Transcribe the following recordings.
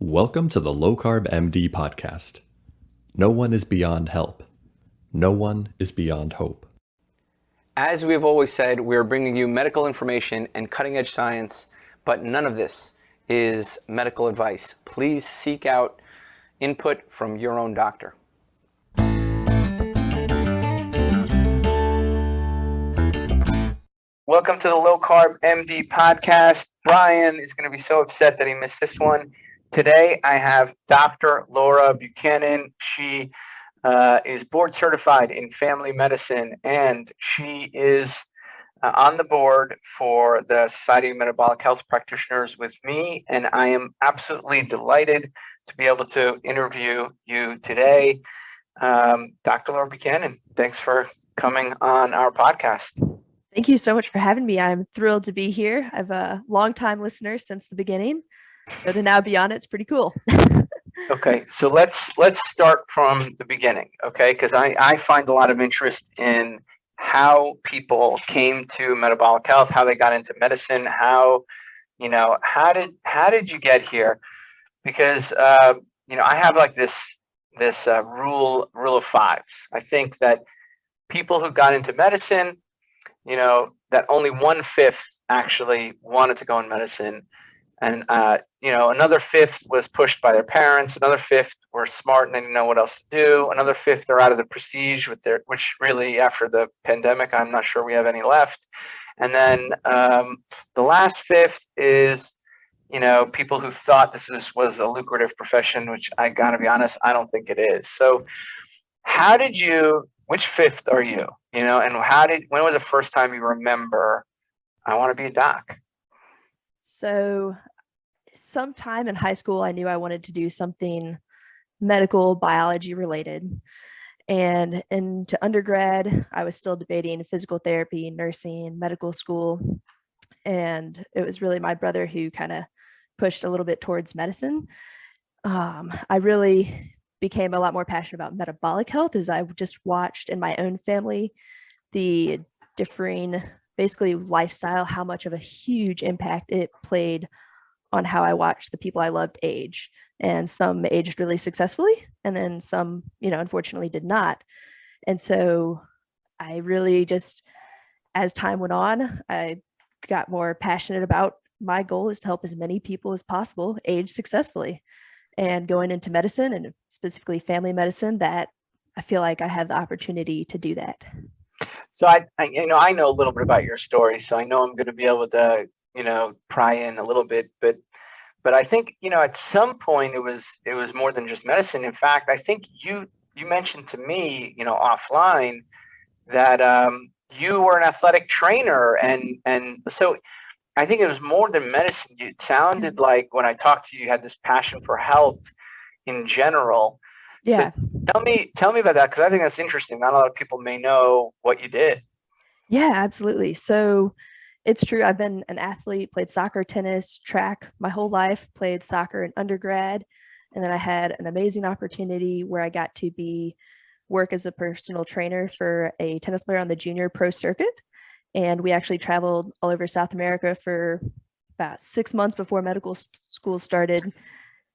Welcome to the LowCarbMD podcast. No one is beyond help. No one is beyond hope. As we've always said, we're bringing you medical information and cutting-edge science, but none of this is medical advice. Please seek out input from your own doctor. Welcome to the LowCarbMD podcast. Brian is going to be so upset that he missed this one. Today, I have Dr. Laura Buchanan. She is board certified in family medicine, and she is on the board for the Society of Metabolic Health Practitioners with me, and I am absolutely delighted to be able to interview you today. Dr. Laura Buchanan, thanks for coming on our podcast. Thank you so much for having me. I'm thrilled to be here. I've a long-time listener since the beginning, so to now be on it's pretty cool. Okay, so let's start from the beginning, okay? Because I find a lot of interest in how people came to metabolic health, how they got into medicine, how did you get here? Because I have like this rule of fives. I think that people who got into medicine, that only 1/5 actually wanted to go in medicine. And, another 1/5 was pushed by their parents. Another 1/5 were smart and they didn't know what else to do. Another 1/5 are out of the prestige which really after the pandemic, I'm not sure we have any left. And then the last 1/5 is, people who thought this was a lucrative profession, which I gotta be honest, I don't think it is. So which 1/5 are you, and when was the first time you remember, I want to be a doc? So sometime in high school, I knew I wanted to do something medical biology related. And into undergrad, I was still debating physical therapy, nursing, medical school. And it was really my brother who kind of pushed a little bit towards medicine. I really became a lot more passionate about metabolic health as I just watched in my own family the differing basically lifestyle, how much of a huge impact it played on how I watched the people I loved age. And some aged really successfully, and then some, unfortunately did not. And so I really just, as time went on, I got more passionate about my goal is to help as many people as possible age successfully. And going into medicine, and specifically family medicine, that I feel like I have the opportunity to do that. So I know a little bit about your story, so I know I'm going to be able to, pry in a little bit, but I think, at some point it was more than just medicine. In fact, I think you mentioned to me, offline that you were an athletic trainer, and so I think it was more than medicine. It sounded like when I talked to you, you had this passion for health in general. Yeah. So tell me about that, because I think that's interesting. Not a lot of people may know what you did. Yeah, absolutely. So it's true. I've been an athlete, played soccer, tennis, track my whole life, played soccer in undergrad. And then I had an amazing opportunity where I got to work as a personal trainer for a tennis player on the junior pro circuit. And we actually traveled all over South America for about 6 months before medical school started.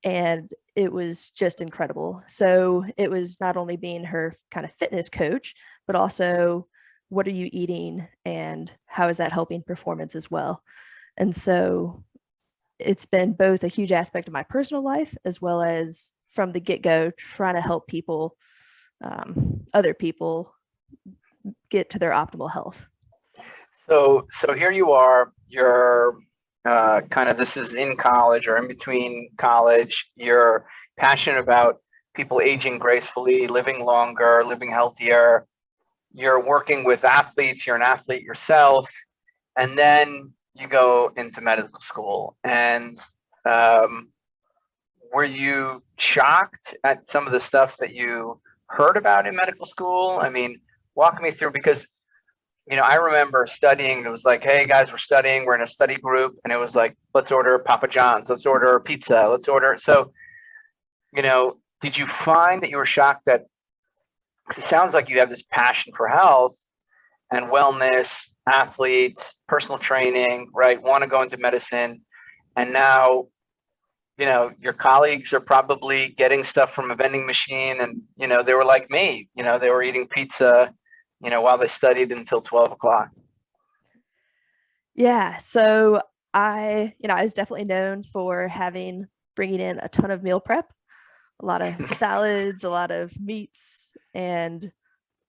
And it was just incredible. So it was not only being her kind of fitness coach, but also what are you eating and how is that helping performance as well? And so it's been both a huge aspect of my personal life, as well as from the get-go, trying to help people, other people get to their optimal health. So here you are, you're this is in college or in between college. You're passionate about people aging gracefully, living longer, living healthier. You're working with athletes, you're an athlete yourself, and then you go into medical school. And were you shocked at some of the stuff that you heard about in medical school? I mean, walk me through, because I remember studying. It was like, hey guys, we're studying. We're in a study group, and it was like, let's order Papa John's, let's order pizza, let's order. So, did you find that you were shocked that? Because it sounds like you have this passion for health and wellness, athletes, personal training, right? Want to go into medicine, and now, your colleagues are probably getting stuff from a vending machine, and, they were like me, they were eating pizza, while they studied until 12 o'clock. Yeah. So I was definitely known for bringing in a ton of meal prep, a lot of salads, a lot of meats. And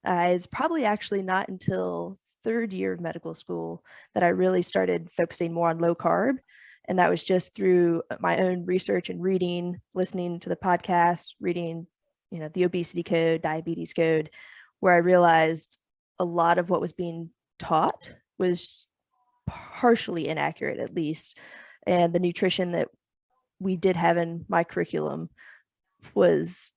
I was probably actually not until third year of medical school that I really started focusing more on low carb. And that was just through my own research and reading, listening to the podcast, reading, the obesity code, diabetes code, where I realized a lot of what was being taught was partially inaccurate, at least. And the nutrition that we did have in my curriculum was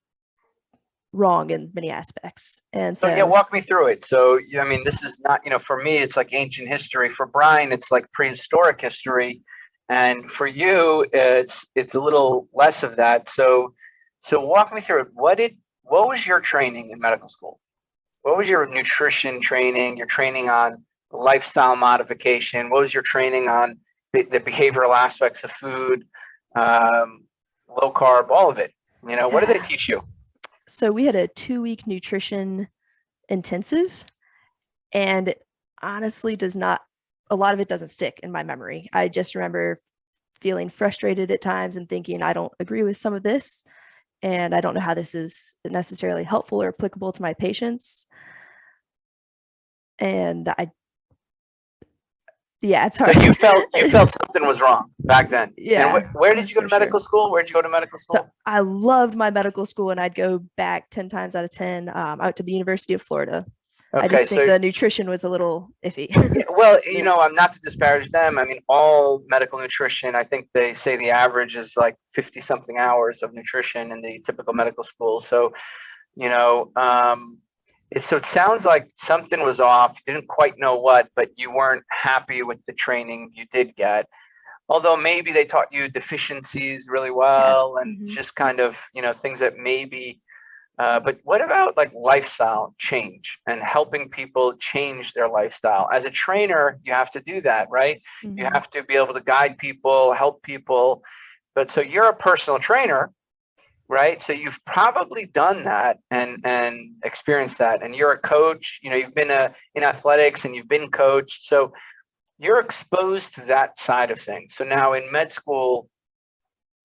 wrong in many aspects. And So yeah, walk me through it. So, this is not, for me, it's like ancient history. For Brian, it's like prehistoric history. And for you, it's a little less of that. So walk me through it. What was your training in medical school? What was your nutrition training? Your training on lifestyle modification? What was your training on the behavioral aspects of food, low carb, all of it? What did they teach you? So we had a 2-week nutrition intensive, and honestly a lot of it doesn't stick in my memory. I just remember feeling frustrated at times and thinking, I don't agree with some of this, and I don't know how this is necessarily helpful or applicable to my patients. And it's hard. So you felt something was wrong back then. Yeah. And where did you go to medical school? Where'd you go to medical school? So I loved my medical school, and I'd go back 10 times out of 10 out to the University of Florida. Okay, I just think the nutrition was a little iffy. Yeah, well, I'm not to disparage them. I mean, all medical nutrition, I think they say the average is like 50 something hours of nutrition in the typical medical school. So, it sounds like something was off. You didn't quite know what, but you weren't happy with the training you did get. Although maybe they taught you deficiencies really well, and just kind of, things that maybe, but what about like lifestyle change and helping people change their lifestyle? As a trainer, you have to do that, right? You have to be able to guide people, help people. But so you're a personal trainer, right? So you've probably done that and experienced that, and you're a coach. You've been in athletics, and you've been coached, so you're exposed to that side of things. So now in med school,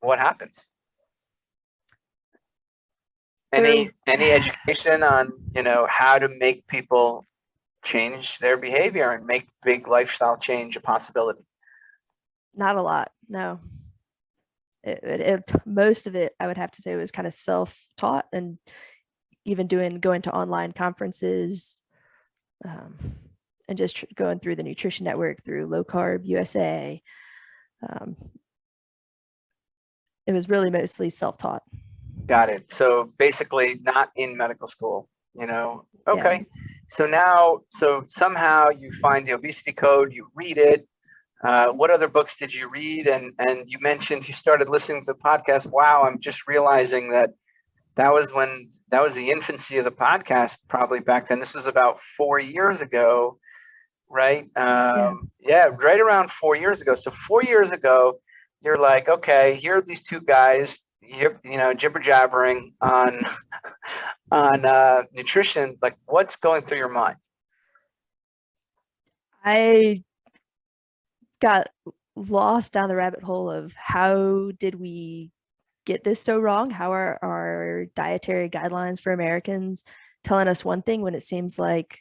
what happens? Any education on how to make people change their behavior and make big lifestyle change a possibility? Not a lot, no. Most of it, I would have to say, was kind of self-taught, and even going to online conferences, and just going through the Nutrition Network, through Low Carb USA. It was really mostly self-taught. Got it. So basically not in medical school, Okay. Yeah. So somehow you find the obesity code, you read it. What other books did you read? And you mentioned you started listening to the podcast. Wow, I'm just realizing that was the infancy of the podcast, probably back then. This was about 4 years ago, right? Yeah, right around 4 years ago. So 4 years ago, you're like, okay, here are these two guys, jibber jabbering on nutrition. Like, what's going through your mind? I got lost down the rabbit hole of how did we get this so wrong? How are our dietary guidelines for Americans telling us one thing when it seems like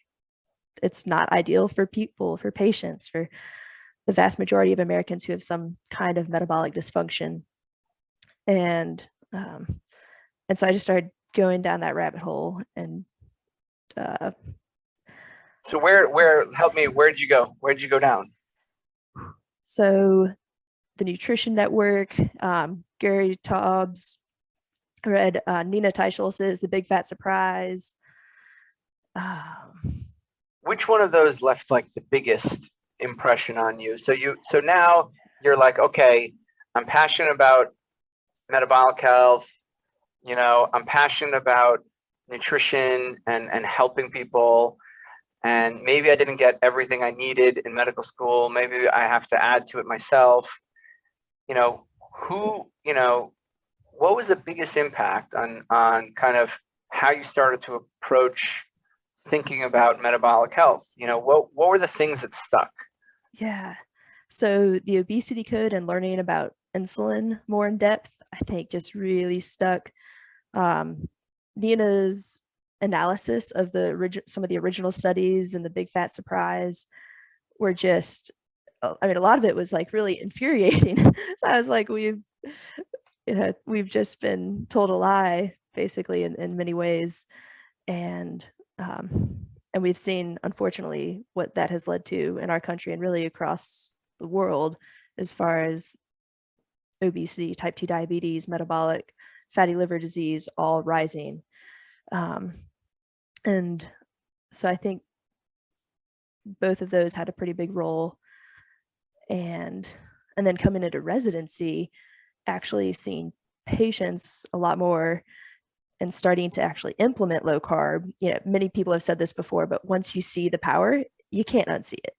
it's not ideal for people, for patients, for the vast majority of Americans who have some kind of metabolic dysfunction? And so I just started going down that rabbit hole. And so help me, where'd you go? Where'd you go down? So the Nutrition Network, Gary Taubes, I read Nina Teicholz's The Big Fat Surprise. Which one of those left like the biggest impression on you? So now you're like, okay, I'm passionate about metabolic health. I'm passionate about nutrition and helping people. And maybe I didn't get everything I needed in medical school. Maybe I have to add to it myself. who, what was the biggest impact on kind of how you started to approach thinking about metabolic health? What were the things that stuck? Yeah. So the obesity code and learning about insulin more in depth, I think just really stuck. Nina's analysis of some of the original studies and the big fat surprise were just, I mean, a lot of it was like really infuriating. So I was like, we've just been told a lie basically in many ways. And we've seen, unfortunately, what that has led to in our country and really across the world as far as obesity, type 2 diabetes, metabolic, fatty liver disease, all rising. And so I think both of those had a pretty big role. And then coming into residency, actually seeing patients a lot more and starting to actually implement low carb. Many people have said this before, but once you see the power, you can't unsee it.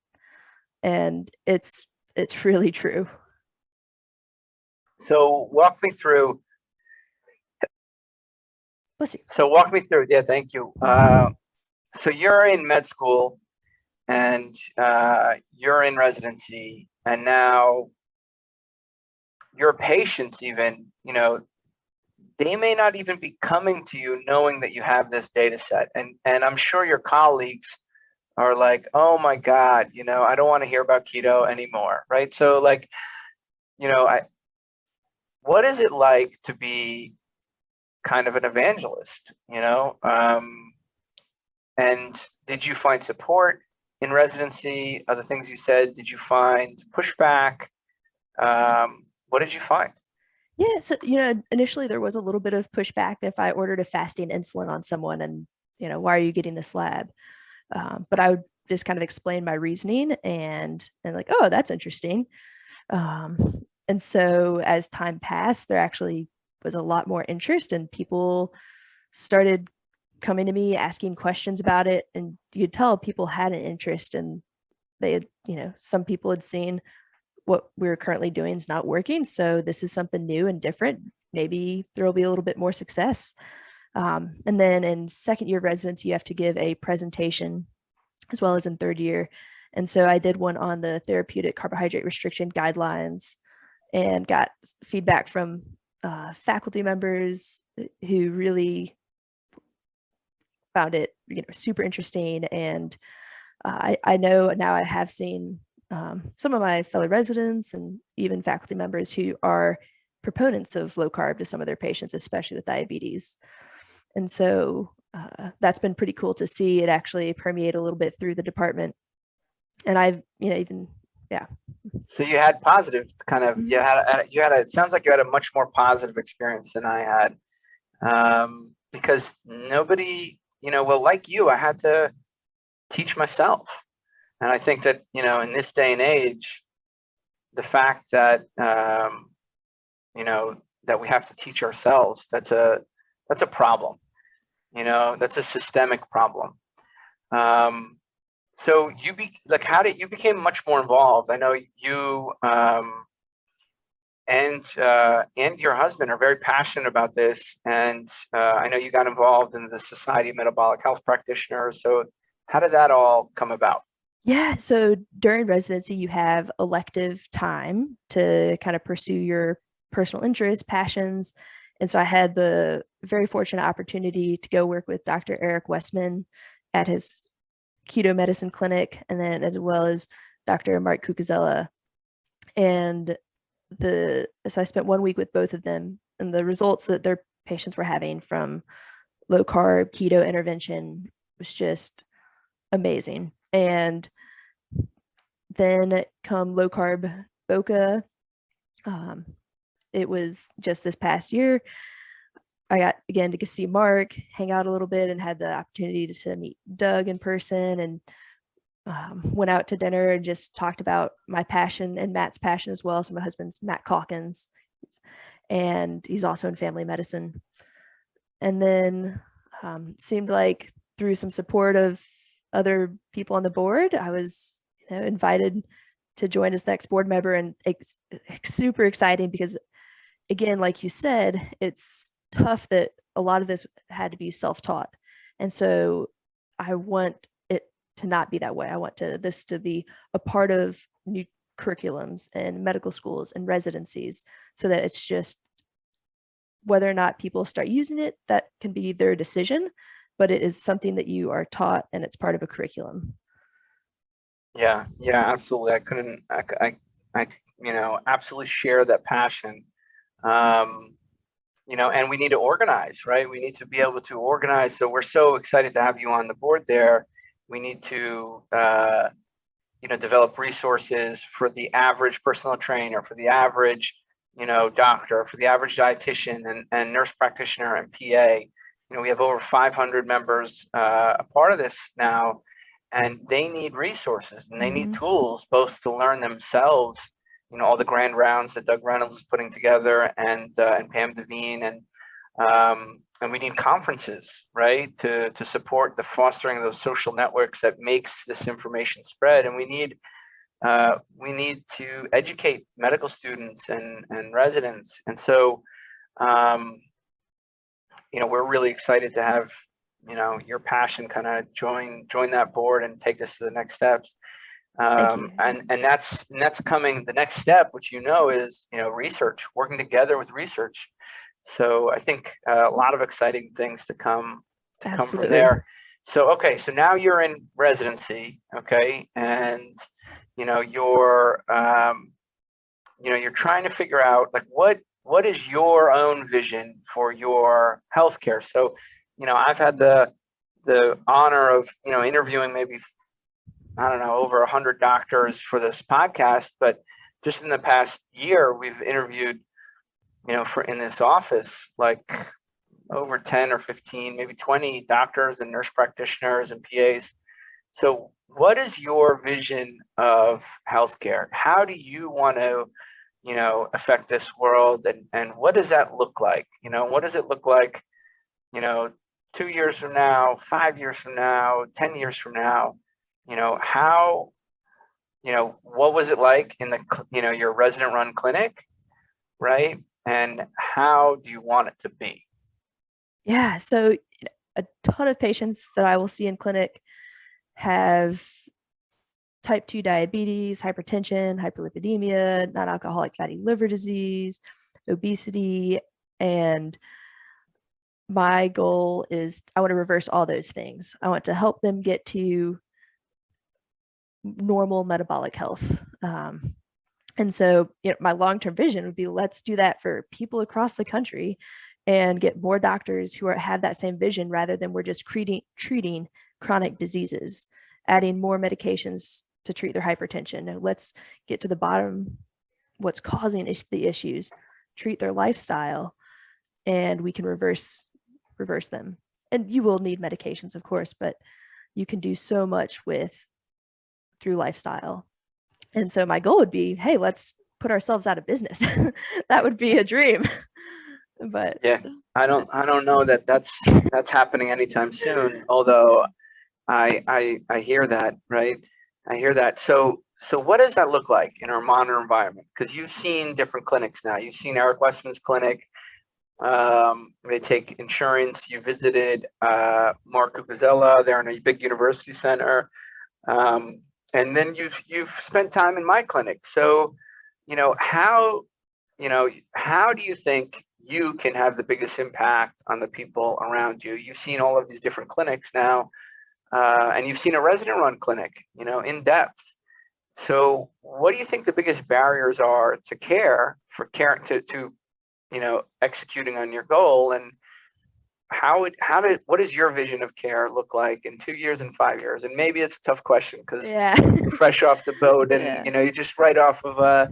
And it's really true. So walk me through. Bless you. So walk me through. Yeah, thank you. So you're in med school and you're in residency, and now your patients even, they may not even be coming to you knowing that you have this data set. And I'm sure your colleagues are like, oh my God, I don't want to hear about keto anymore, right? So like, what is it like to be kind of an evangelist, and did you find support in residency? Other things you said, did you find pushback? What did you find? Yeah, so initially there was a little bit of pushback if I ordered a fasting insulin on someone, and why are you getting this lab? But I would just kind of explain my reasoning and like, oh, that's interesting. And so as time passed, there actually was a lot more interest, and people started coming to me asking questions about it, and you could tell people had an interest, and they had, some people had seen what we're currently doing is not working, so this is something new and different. Maybe there will be a little bit more success. And then in second year of residency, you have to give a presentation as well as in third year. And so I did one on the therapeutic carbohydrate restriction guidelines and got feedback from faculty members who really found it super interesting. And I know now I have seen some of my fellow residents and even faculty members who are proponents of low carb to some of their patients, especially with diabetes. And so that's been pretty cool to see it actually permeate a little bit through the department. And I've, yeah. So you had positive kind of, it sounds like you had a much more positive experience than I had, because nobody, like you, I had to teach myself. And I think that, in this day and age, the fact that, that we have to teach ourselves, that's a problem, that's a systemic problem. So you became much more involved. I know you and your husband are very passionate about this, and I know you got involved in the Society of Metabolic Health Practitioners. So how did that all come about? Yeah, so during residency, you have elective time to kind of pursue your personal interests, passions. And so I had the very fortunate opportunity to go work with Dr. Eric Westman at his keto medicine clinic, and then as well as Dr. Mark Cucuzella. And so I spent 1 week with both of them, and the results that their patients were having from low carb keto intervention was just amazing. And then come low carb Boca, it was just this past year. I got again to see Mark, hang out a little bit, and had the opportunity to meet Doug in person, and went out to dinner and just talked about my passion and Matt's passion as well. So my husband's Matt Calkins, and he's also in family medicine. And then seemed like through some support of other people on the board, I was invited to join as next board member, and it's super exciting because again, like you said, it's tough that a lot of this had to be self-taught. And so I want it to not be that way. I want this to be a part of new curriculums and medical schools and residencies, so that it's just whether or not people start using it, that can be their decision, but it is something that you are taught and it's part of a curriculum. Yeah, absolutely. I absolutely share that passion. And we need to organize, right? We need to be able to organize. So we're so excited to have you on the board there. We need to, develop resources for the average personal trainer, for the average, doctor, for the average dietitian and nurse practitioner and PA. We have over 500 members a part of this now, and they need resources and they need tools both to learn themselves, all the grand rounds that Doug Reynolds is putting together and Pam Devine, and we need conferences, right, to support the fostering of those social networks that makes this information spread. And we need to educate medical students and residents. And so, we're really excited to have, your passion kind of join that board and take us to the next steps. And that's coming. The next step, which is research, working together with research. So I think a lot of exciting things to come from there. So so now you're in residency, and you're trying to figure out like what is your own vision for your healthcare. So I've had the honor of interviewing maybe, I don't know, over 100 doctors for this podcast, but just in the past year, we've interviewed, in this office, like over 10 or 15, maybe 20 doctors and nurse practitioners and PAs. So what is your vision of healthcare? How do you want to, affect this world? And what does that look like? What does it look like, 2 years from now, 5 years from now, 10 years from now? How, what was it like in the, your resident run clinic, right? And how do you want it to be? Yeah. So a ton of patients that I will see in clinic have type 2 diabetes, hypertension, hyperlipidemia, non-alcoholic fatty liver disease, obesity. And my goal is I want to reverse all those things. I want to help them get to normal metabolic health. And so my long-term vision would be, let's do that for people across the country and get more doctors who have that same vision, rather than we're just treating chronic diseases, adding more medications to treat their hypertension. No, let's get to the bottom, what's causing the issues, treat their lifestyle, and we can reverse them. And you will need medications, of course, but you can do so much through lifestyle. And so my goal would be, hey, let's put ourselves out of business. That would be a dream. But yeah, I don't know that that's happening anytime soon. Although I hear that, right? I hear that. So what does that look like in our modern environment? Because you've seen different clinics now. You've seen Eric Westman's clinic. They take insurance. You visited Mark Cucuzella. They're in a big university center. And then you've spent time in my clinic. So, how do you think you can have the biggest impact on the people around you? You've seen all of these different clinics now, and you've seen a resident run clinic, in depth. So what do you think the biggest barriers are to to executing on your goal? And what does your vision of care look like in 2 years and 5 years? And maybe it's a tough question because you're fresh off the boat and you're just right off of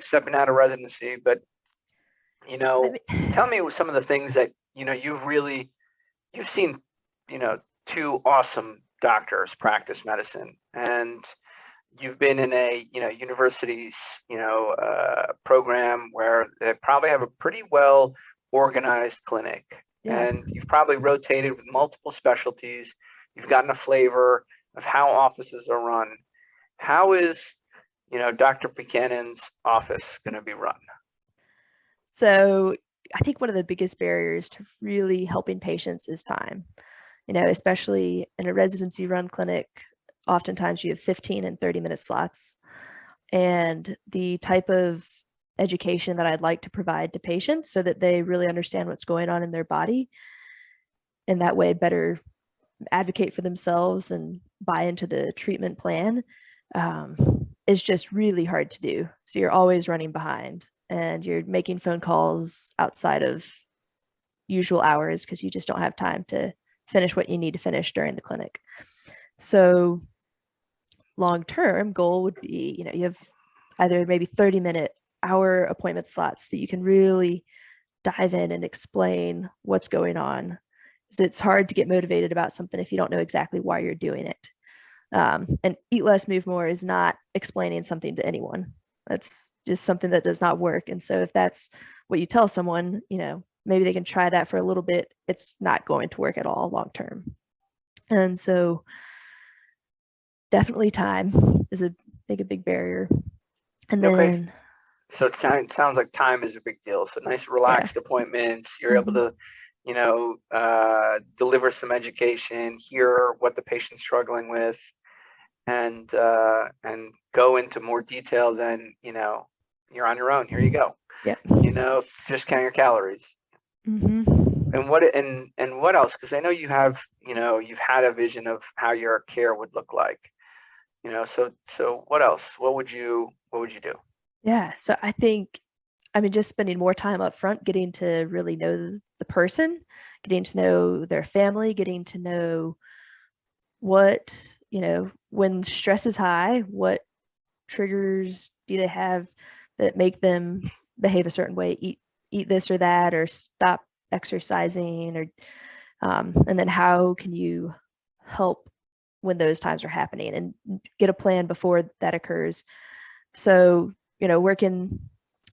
stepping out of residency. But tell me some of the things that you've seen. Two awesome doctors practice medicine, and you've been in a university's program where they probably have a pretty well organized clinic. Yeah. And you've probably rotated with multiple specialties. You've gotten a flavor of how offices are run. How is, Dr. Buchanan's office going to be run? So I think one of the biggest barriers to really helping patients is time. Especially in a residency run clinic, oftentimes you have 15 and 30-minute slots. And the type of education that I'd like to provide to patients so that they really understand what's going on in their body, and that way better advocate for themselves and buy into the treatment plan, is just really hard to do. So you're always running behind and you're making phone calls outside of usual hours because you just don't have time to finish what you need to finish during the clinic. So long-term goal would be, you have either maybe 30-minute, hour appointment slots that you can really dive in and explain what's going on. Because it's hard to get motivated about something if you don't know exactly why you're doing it. And eat less, move more is not explaining something to anyone. That's just something that does not work. And so if that's what you tell someone, maybe they can try that for a little bit. It's not going to work at all long term. And so definitely time is I think a big barrier. And then so it sounds like time is a big deal. So nice relaxed appointments. You're able to, deliver some education, hear what the patient's struggling with, and go into more detail than, you're on your own. Here you go. Yeah. Just count your calories. And what else? Because I know you have, you've had a vision of how your care would look like. So what else? What would you do? Yeah. So I think, just spending more time up front, getting to really know the person, getting to know their family, getting to know what, when stress is high, what triggers do they have that make them behave a certain way, eat this or that, or stop exercising, or and then how can you help when those times are happening and get a plan before that occurs. So,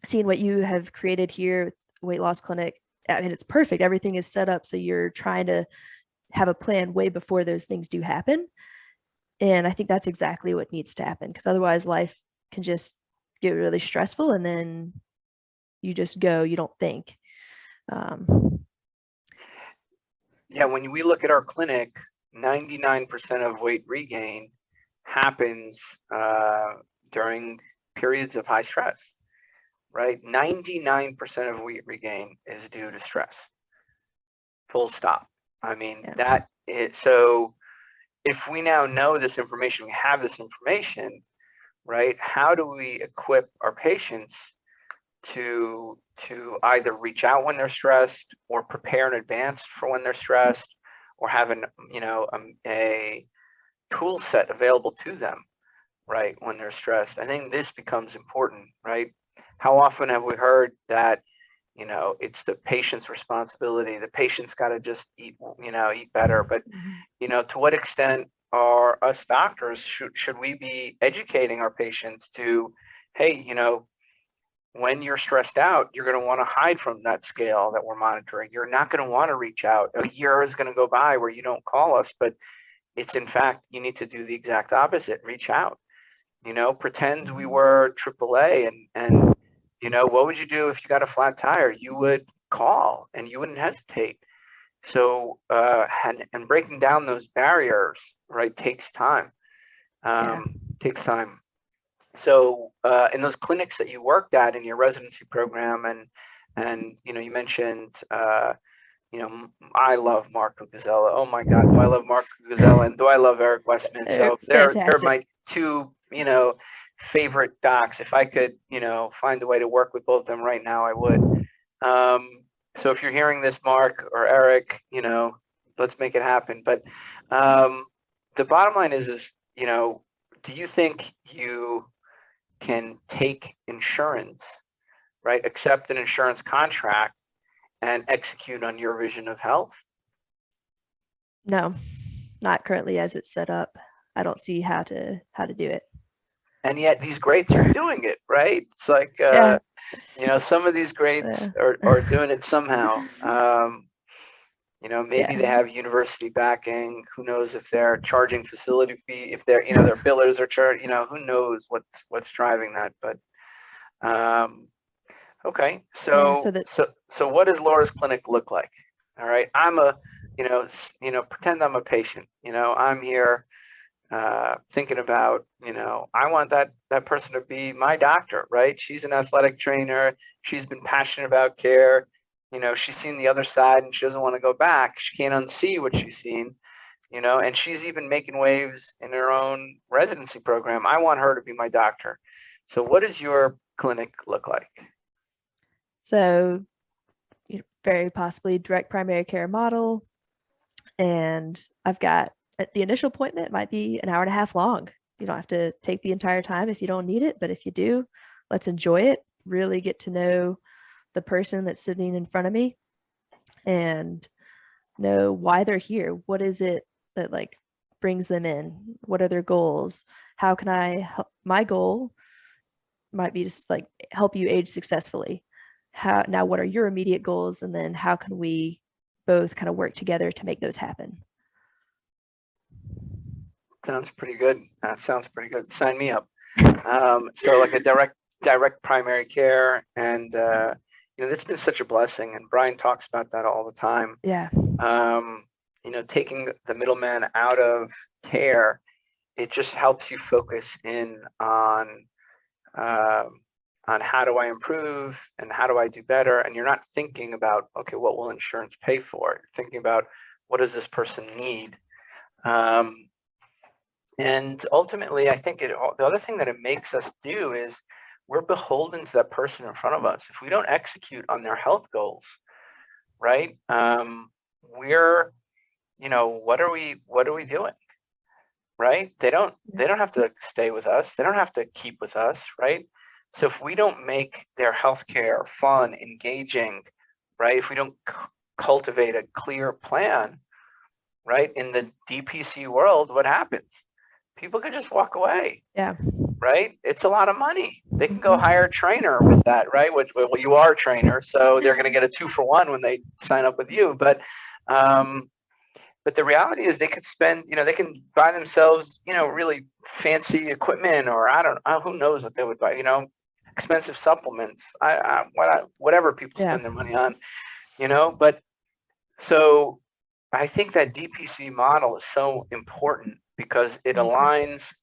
seeing what you have created here, weight loss clinic, it's perfect. Everything is set up so you're trying to have a plan way before those things do happen. And I think that's exactly what needs to happen, because otherwise life can just get really stressful and then you just go, you don't think. Yeah, when we look at our clinic, 99% of weight regain happens during periods of high stress, right? 99% of weight regain is due to stress. Full stop. That is, so if we now know this information, we have this information, right? How do we equip our patients to either reach out when they're stressed, or prepare in advance for when they're stressed, or have a tool set available to them, right, when they're stressed? I think this becomes important, right? How often have we heard that, it's the patient's responsibility, the patient's got to just eat better? But, to what extent are us doctors, should we be educating our patients to, hey, when you're stressed out, you're going to want to hide from that scale that we're monitoring. You're not going to want to reach out. A year is going to go by where you don't call us, but it's, in fact, you need to do the exact opposite. Reach out, pretend we were AAA, and what would you do if you got a flat tire? You would call and you wouldn't hesitate. So, and breaking down those barriers, right, takes time. Takes time. So in those clinics that you worked at in your residency program, and you mentioned, I love Mark Guzella. Oh my God, do I love Mark Guzella, and do I love Eric Westman? So they're my two, favorite docs. If I could, find a way to work with both of them right now, I would. So if you're hearing this, Mark or Eric, let's make it happen. But the bottom line is, do you think you can take insurance, right? Accept an insurance contract and execute on your vision of health? No, not currently as it's set up. I don't see how to do it. And yet these greats are doing it, right? It's like, some of these greats are doing it somehow. Maybe they have university backing. Who knows if they're charging facility fee, if they're, their billers are charged, who knows what's driving that. But Okay. And So so that, what does Laura's clinic look like? All right. I'm a, pretend I'm a patient. I'm here thinking about, I want that person to be my doctor, right? She's an athletic trainer. She's been passionate about care. She's seen the other side and she doesn't want to go back. She can't unsee what she's seen, and she's even making waves in her own residency program. I want her to be my doctor. So what does your clinic look like? so very possibly direct primary care model. And I've got the initial appointment might be an hour and a half long. You don't have to take the entire time if you don't need it, but if you do, let's enjoy it, really get to know the person that's sitting in front of me and know why they're here. What is it that like brings them in? What are their goals? How can I help? My goal might be just like help you age successfully. Now what are your immediate goals? And then how can we both kind of work together to make those happen? Sounds pretty good. Sounds pretty good. Sign me up. So like a direct primary care, and that's been such a blessing. And Brian talks about that all the time. Yeah. Taking the middleman out of care, it just helps you focus in on how do I improve and how do I do better. And you're not thinking about, okay, what will insurance pay for? You're thinking about what does this person need? And ultimately, I think the other thing that it makes us do is we're beholden to that person in front of us. If we don't execute on their health goals, right? We're, what are we doing? Right? They don't have to stay with us. They don't have to keep with us, right? So if we don't make their healthcare fun, engaging, right? If we don't cultivate a clear plan, right? In the DPC world, what happens? People could just walk away. Yeah. Right? It's a lot of money. They can go hire a trainer with that, right? Which, well, you are a trainer, so they're going to get a 2-for-1 when they sign up with you. But the reality is they could spend, they can buy themselves, really fancy equipment, or I don't know, who knows what they would buy, expensive supplements, whatever people spend their money on, but so I think that DPC model is so important because it aligns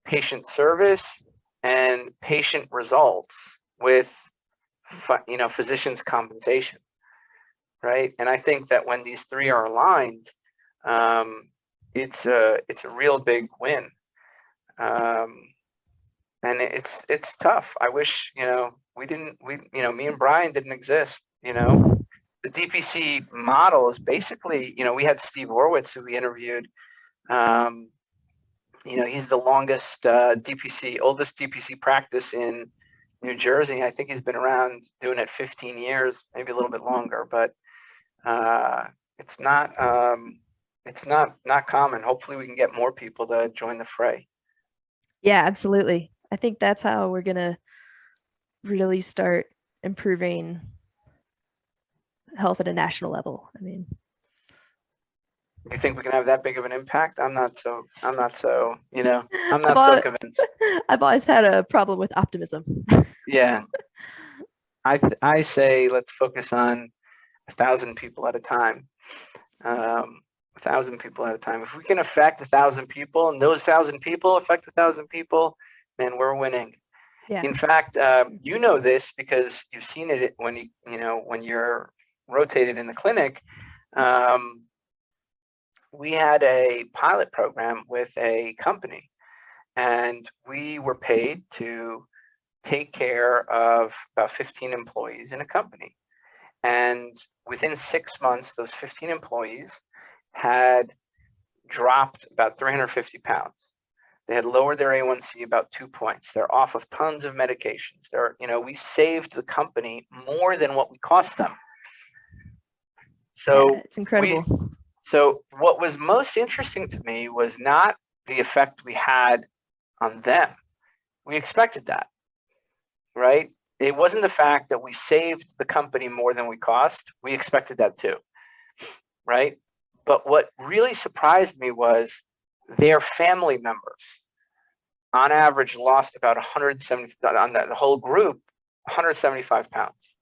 patient service and patient results with, physicians' compensation, right? And I think that when these three are aligned, it's a real big win, and it's tough. I wish me and Brian didn't exist. The DPC model is basically, we had Steve Horwitz, who we interviewed. He's the longest oldest DPC practice in New Jersey. I think he's been around doing it 15 years, maybe a little bit longer, but it's not common. Hopefully we can get more people to join the fray. Yeah, absolutely. I think that's how we're going to really start improving health at a national level. I mean, you think we can have that big of an impact? I'm not so so convinced. I've always had a problem with optimism. Yeah. I say let's focus on 1,000 people at a time. 1,000 people at a time. If we can affect 1,000 people, and those 1,000 people affect 1,000 people, man, we're winning. Yeah. In fact, this because you've seen it when when you're rotated in the clinic. We had a pilot program with a company, and we were paid to take care of about 15 employees in a company. And within 6 months, those 15 employees had dropped about 350 pounds. They had lowered their A1C about 2 points. They're off of tons of medications. We saved the company more than what we cost them. So it's incredible. So what was most interesting to me was not the effect we had on them. We expected that, right? It wasn't the fact that we saved the company more than we cost. We expected that too, right? But what really surprised me was their family members, on average, lost about 170, on the whole group, 175 pounds.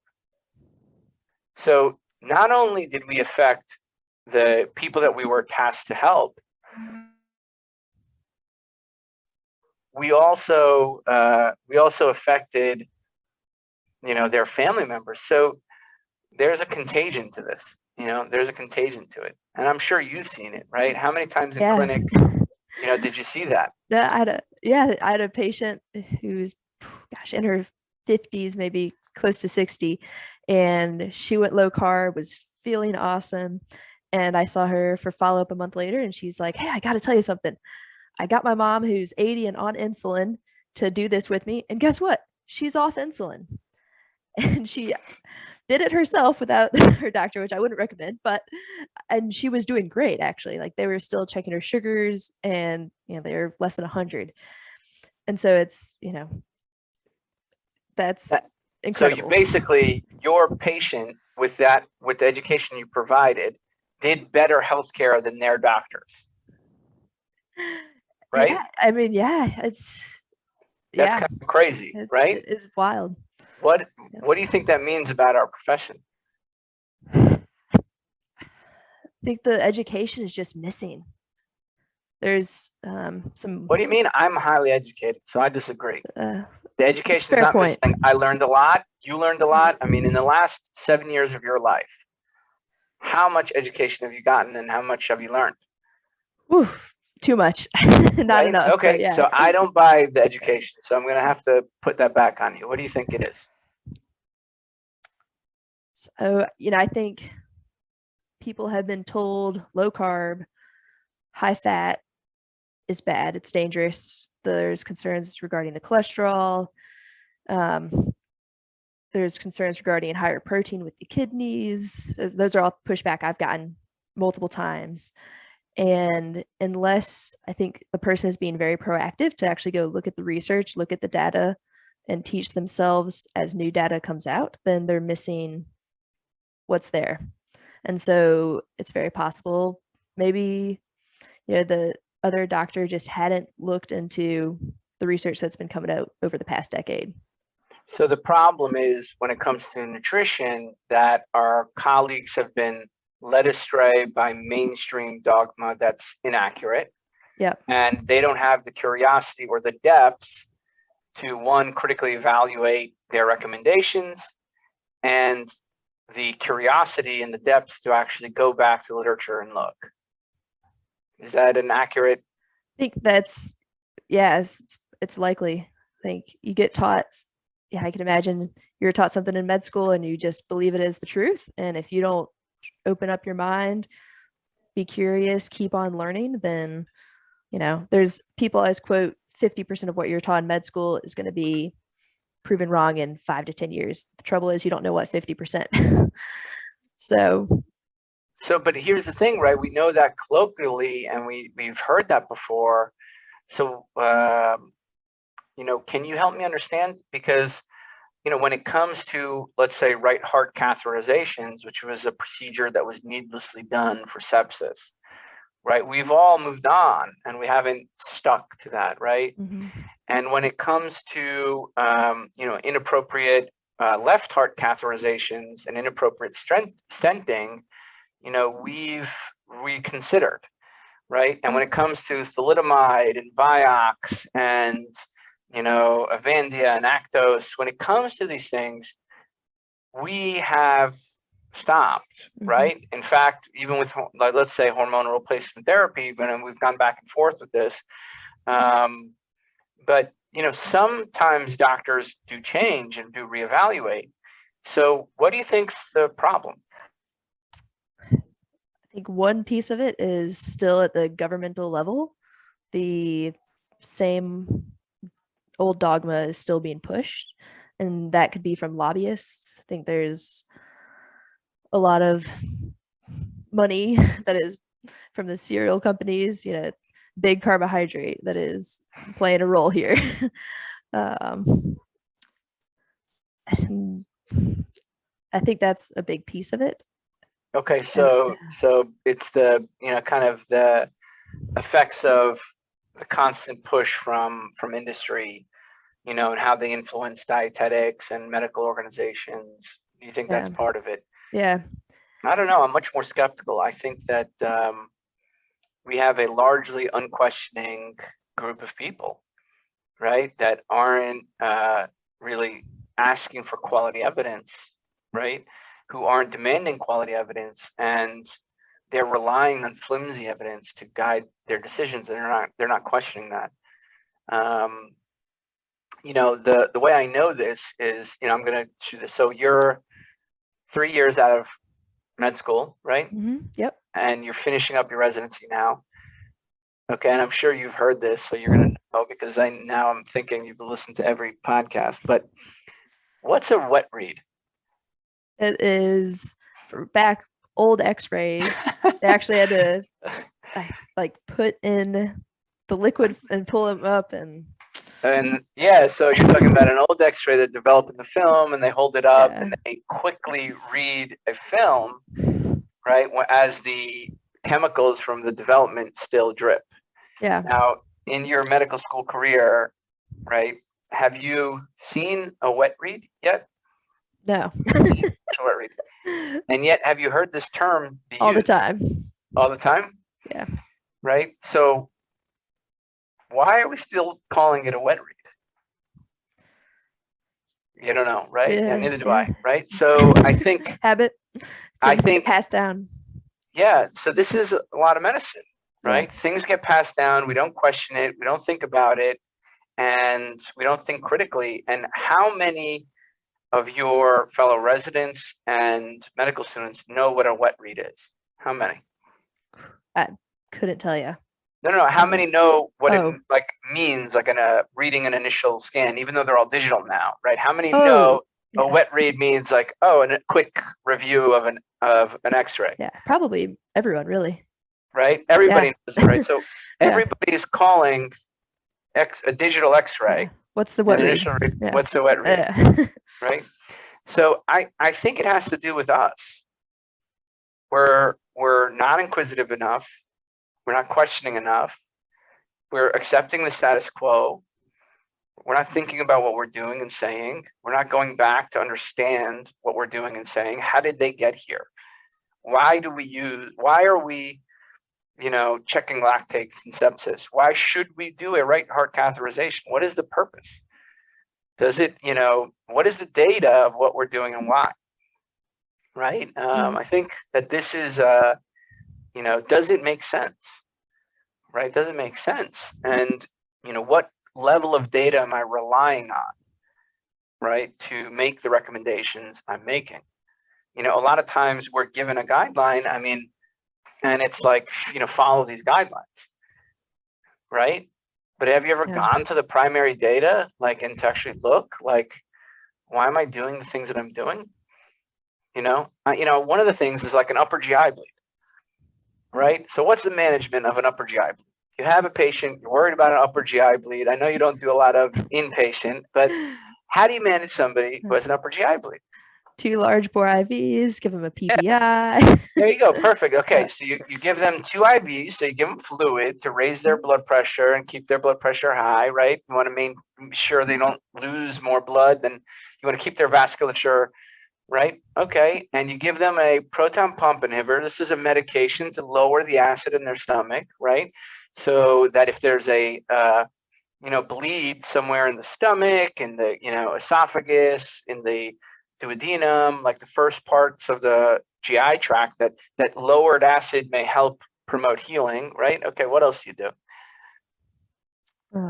So not only did we affect the people that we were tasked to help, we also affected, their family members. So there's a contagion to this. There's a contagion to it, and I'm sure you've seen it, right? How many times in clinic, did you see that? I had a patient who's, in her 50s, maybe close to 60, and she went low carb, was feeling awesome. And I saw her for follow-up a month later, and she's like, "Hey, I got to tell you something. I got my mom, who's 80 and on insulin, to do this with me. And guess what? She's off insulin." And she did it herself without her doctor, which I wouldn't recommend, and she was doing great, actually. Like, they were still checking her sugars, and they're less than 100. And so it's, that's incredible. So basically, your patient, with the education you provided, did better healthcare than their doctors, right? Yeah, I mean, that's kind of crazy, right? It's wild. What do you think that means about our profession? I think the education is just missing. There's some. What do you mean? I'm highly educated, so I disagree. The education is not point. missing. I learned a lot. You learned a lot. I mean, in the last 7 years of your life, how much education have you gotten, and how much have you learned? Ooh, too much. Not enough. Okay, so I don't buy the education, so I'm going to have to put that back on you. What do you think it is? So, I think people have been told low carb, high fat is bad. It's dangerous. There's concerns regarding the cholesterol. There's concerns regarding higher protein with the kidneys. Those are all pushback I've gotten multiple times. And unless I think the person is being very proactive to actually go look at the research, look at the data, and teach themselves as new data comes out, then they're missing what's there. And so it's very possible maybe, the other doctor just hadn't looked into the research that's been coming out over the past decade. So the problem is, when it comes to nutrition, that our colleagues have been led astray by mainstream dogma that's inaccurate. Yeah. And they don't have the curiosity or the depth to, one, critically evaluate their recommendations, and the curiosity and the depth to actually go back to literature and look. Is that an accurate? I think that's, it's likely. I think you get taught, I can imagine you're taught something in med school and you just believe it is the truth. And if you don't open up your mind, be curious, keep on learning, then, there's people always quote 50% of what you're taught in med school is going to be proven wrong in 5 to 10 years. The trouble is, you don't know what 50%. So, but here's the thing, right? We know that colloquially, and we've heard that before. So, can you help me understand? Because, when it comes to, let's say, right heart catheterizations, which was a procedure that was needlessly done for sepsis, right? We've all moved on, and we haven't stuck to that, right? Mm-hmm. And when it comes to, inappropriate left heart catheterizations and inappropriate stenting, we've reconsidered, right? And when it comes to thalidomide and Vioxx and, Avandia and Actos, when it comes to these things, we have stopped, right? Mm-hmm. In fact, even with, let's say, hormonal replacement therapy, and we've gone back and forth with this, but, sometimes doctors do change and do reevaluate. So what do you think's the problem? I think one piece of it is still at the governmental level. The same old dogma is still being pushed, and that could be from lobbyists. I think there's a lot of money that is from the cereal companies, big carbohydrate that is playing a role here. And I think that's a big piece of it. Okay, so it's the kind of the effects of the constant push from industry, you know, and how they influence dietetics and medical organizations? Do you think that's Yeah. part of it? Yeah. I don't know. I'm much more skeptical. I think that we have a largely unquestioning group of people, right, that aren't really asking for quality evidence, right, who aren't demanding quality evidence, and they're relying on flimsy evidence to guide their decisions, and they're not questioning that. You know, the way I know this is, you know, I'm going to choose this. So you're 3 years out of med school, right? Yep. And you're finishing up your residency now. Okay, and I'm sure you've heard this, so you're gonna know, because I'm thinking you've listened to every podcast. But what's a wet read? It is for back old X-rays. They actually had to like put in the liquid and pull them up, and yeah, so you're talking about an old X-ray that developed in the film, and they hold it up yeah. and they quickly read a film, right, as the chemicals from the development still drip. Yeah. Now, in your medical school career, right, have you seen a wet read yet? No. Wet read. And yet, have you heard this term be All the used? time. All the time? Yeah. Right? So why are we still calling it a wet read? You don't know, right? Yeah, neither do yeah. I, right? So I think habit. I Things think get passed down. Yeah, so this is a lot of medicine, right? Yeah. Things get passed down, we don't question it, we don't think about it, and we don't think critically. And how many of your fellow residents and medical students know what a wet read is? How many? I couldn't tell you. No. How many know what it Oh. like means, like reading an initial scan, even though they're all digital now, right? How many Oh, know a yeah. wet read means, like, oh, and a quick review of an X-ray, Yeah, probably everyone, really. right? Everybody Yeah. knows it, right? So Yeah. everybody's calling a digital X-ray Yeah. What's the an wet read? initial read. Yeah. What's a wet read, Yeah. right? So I think it has to do with us. We're not inquisitive enough. We're not questioning enough. We're accepting the status quo. We're not thinking about what we're doing and saying. We're not going back to understand what we're doing and saying. How did they get here? Why are we, you know, checking lactates and sepsis? Why should we do a right heart catheterization? What is the purpose? Does it, you know, what is the data of what we're doing and why? Right? I think that this is, you know, does it make sense? Right? Does it make sense? And, you know, what level of data am I relying on, right, to make the recommendations I'm making? You know, a lot of times we're given a guideline, I mean, and it's like, you know, follow these guidelines, right? But have you ever gone to the primary data, like, and to actually look, like, why am I doing the things that I'm doing? You know, one of the things is like an upper GI bleed, right? So what's the management of an upper GI bleed? You have a patient, you're worried about an upper GI bleed. I know you don't do a lot of inpatient, but how do you manage somebody who has an upper GI bleed? 2 large bore IVs, give them a PPI. Yeah. There you go. Perfect. Okay. So you give them 2 IVs. So you give them fluid to raise their blood pressure and keep their blood pressure high, right? You want to make sure they don't lose more blood. Then you want to keep their vasculature, right? Okay. And you give them a proton pump inhibitor. This is a medication to lower the acid in their stomach, right? So that if there's a, you know, bleed somewhere in the stomach, in the, you know, esophagus, in the duodenum, like the first parts of the GI tract, that lowered acid may help promote healing, right? Okay, what else do you do?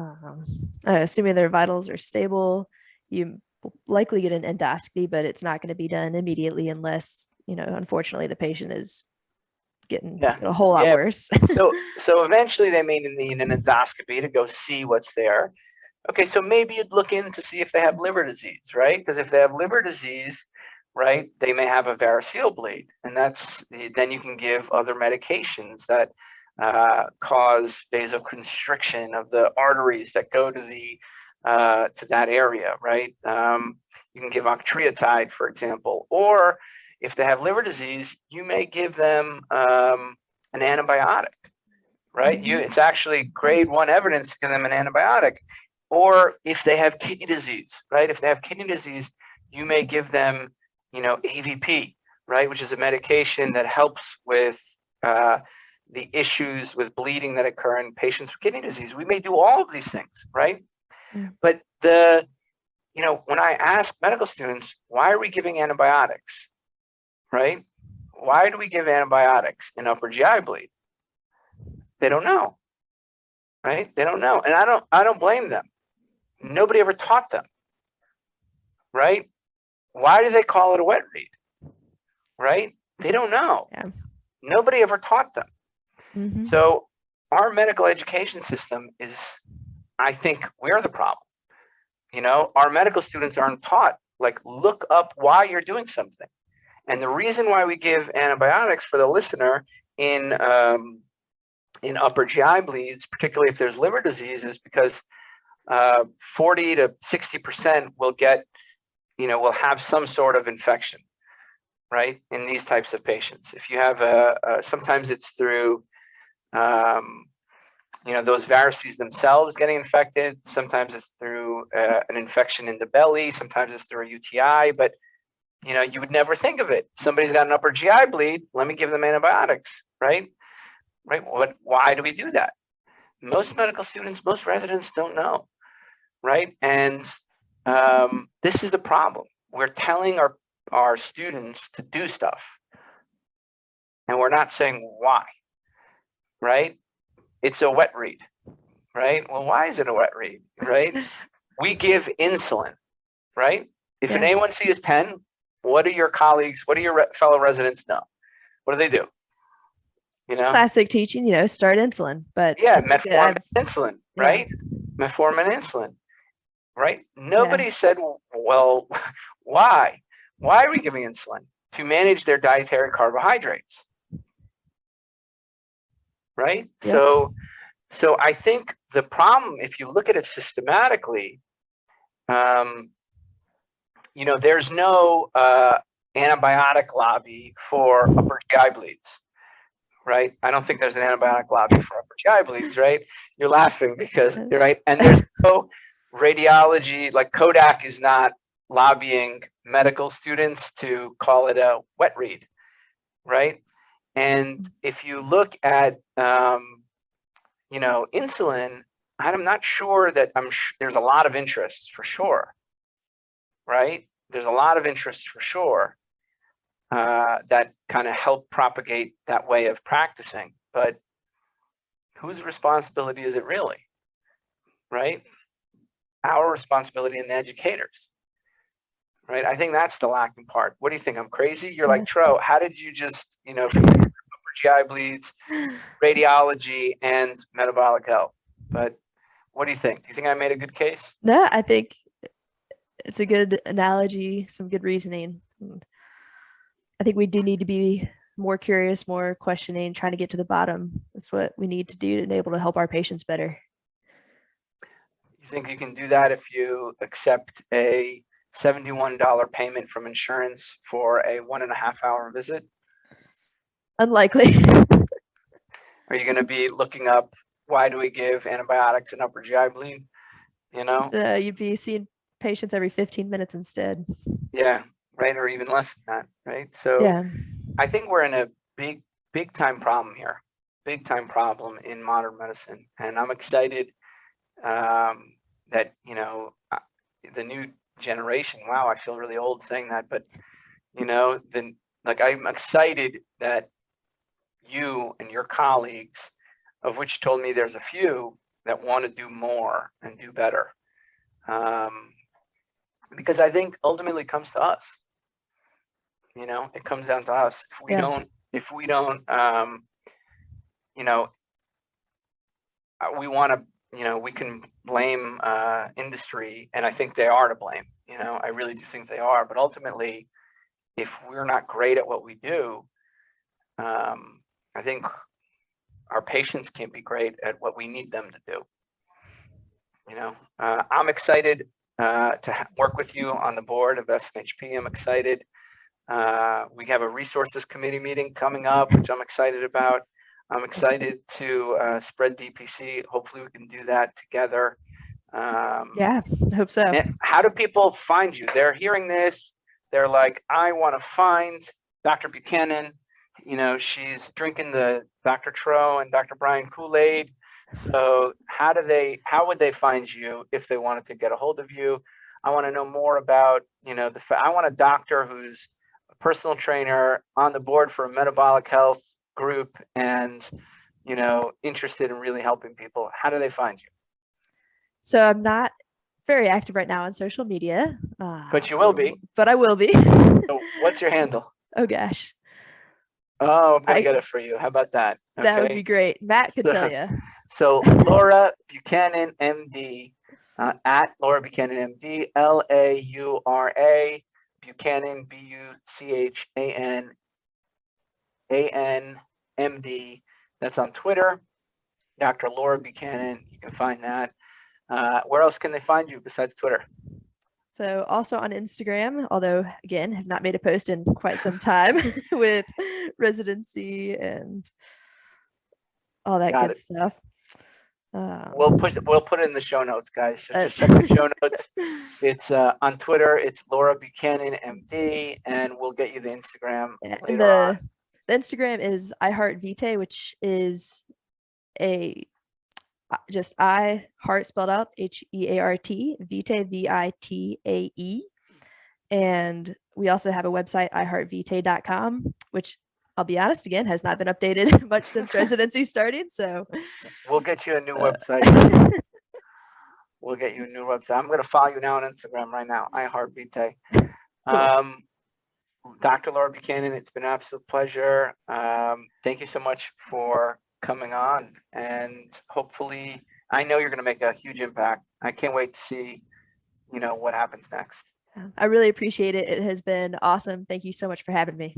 Assuming their vitals are stable, you likely get an endoscopy, but it's not going to be done immediately unless, you know, unfortunately the patient is getting a whole lot worse. so eventually they may need an endoscopy to go see what's there. Okay, so maybe you'd look in to see if they have liver disease, right? Because if they have liver disease, right, they may have a variceal bleed, and then you can give other medications that cause vasoconstriction of the arteries that go to that area, right? You can give octreotide, for example, or if they have liver disease, you may give them an antibiotic, right? It's actually grade 1 evidence to give them an antibiotic. Or if they have kidney disease, right? If they have kidney disease, you may give them, AVP, right? Which is a medication that helps with the issues with bleeding that occur in patients with kidney disease. We may do all of these things, right? Mm. But when I ask medical students, why are we giving antibiotics, right? Why do we give antibiotics in upper GI bleed? They don't know, right? They don't know. And I don't blame them. Nobody ever taught them, right? Why do they call it a wet read, right? They don't know. Yeah. Nobody ever taught them. Mm-hmm. So our medical education system is, I think we're the problem. Our medical students aren't taught, like, look up why you're doing something. And the reason why we give antibiotics for the listener in upper GI bleeds, particularly if there's liver disease, is because 40 to 60% will get, will have some sort of infection, right? In these types of patients. If you have sometimes it's through, those varices themselves getting infected. Sometimes it's through an infection in the belly. Sometimes it's through a UTI, but you would never think of it. Somebody's got an upper GI bleed, let me give them antibiotics, right? Right? Why do we do that? Most medical students, most residents don't know, right? And this is the problem. We're telling our students to do stuff, and we're not saying why, right? It's a wet read, right? Well, why is it a wet read, right? We give insulin, right? If an A1C is 10, what do your colleagues, what do your fellow residents know? What do they do? Classic teaching, start insulin, but yeah, metformin insulin, right? Metformin insulin, right? Nobody said, well, why? Why are we giving insulin? To manage their dietary carbohydrates, right? Yep. So I think the problem, if you look at it systematically, there's no antibiotic lobby for upper GI bleeds, right? I don't think there's an antibiotic lobby for upper GI bleeds, right? You're laughing because you're right. And there's no radiology, like Kodak is not lobbying medical students to call it a wet read, right? And if you look at, insulin, I'm not sure that there's a lot of interest for sure, right? There's a lot of interest for sure that kind of help propagate that way of practicing. But whose responsibility is it really, right? Our responsibility and the educators, right? I think that's the lacking part. What do you think? I'm crazy? You're like, Tro, how did you just, upper GI bleeds, radiology, and metabolic health? But what do you think? Do you think I made a good case? No, I think it's a good analogy, some good reasoning. I think we do need to be more curious, more questioning, trying to get to the bottom. That's what we need to do to be able to help our patients better. You think you can do that if you accept a $71 payment from insurance for a 1.5 hour visit? Unlikely. Are you going to be looking up, why do we give antibiotics in upper GI bleed? You'd be seeing patients every 15 minutes instead. Yeah, right, or even less than that, right? So I think we're in a big time problem here, big time problem in modern medicine. And I'm excited that, the new generation, wow, I feel really old saying that, but, I'm excited that you and your colleagues, of which told me there's a few that want to do more and do better. Because I think ultimately it comes to us. It comes down to us. If we don't, we want to, we can blame industry, and I think they are to blame. I really do think they are. But ultimately, if we're not great at what we do, I think our patients can't be great at what we need them to do. I'm excited to work with you on the board of SMHP. I'm excited. We have a resources committee meeting coming up, which I'm excited about. I'm excited to spread DPC. Hopefully we can do that together. Yeah, I hope so. And how do people find you? They're hearing this. They're like, I want to find Dr. Buchanan. You know, she's drinking the Dr. Tro and Dr. Brian Kool-Aid. So how would they find you if they wanted to get a hold of you? I want to know more about, you know, I want a doctor who's a personal trainer on the board for a metabolic health group and, you know, interested in really helping people. How do they find you? So I'm not very active right now on social media. But you will be. But I will be. So what's your handle? Oh gosh. Oh, I'm gonna get it for you. How about that? Okay. That would be great. Matt could tell you. So Laura Buchanan, MD, at Laura Buchanan, MD, LAURA Buchanan, BUCHANAN, MD. That's on Twitter. Dr. Laura Buchanan. You can find that. Where else can they find you besides Twitter? So also on Instagram, although again, have not made a post in quite some time with Residency and all that good stuff. We'll put it in the show notes, guys. So just check the show notes. It's on Twitter. It's Laura Buchanan, MD, and we'll get you the Instagram later on. The Instagram is iHeartVitae, which is just heart spelled out HEART, Vitae, VITAE. And we also have a website, iHeartVitae.com, which I'll be honest, again, has not been updated much since residency started. So we'll get you a new website. We'll get you a new website. I'm going to follow you now on Instagram right now, iHeartVitae. Cool. Dr. Laura Buchanan, it's been an absolute pleasure. Thank you so much for coming on, and hopefully, I know you're going to make a huge impact. I can't wait to see, you know, what happens next. I really appreciate it. It has been awesome. Thank you so much for having me.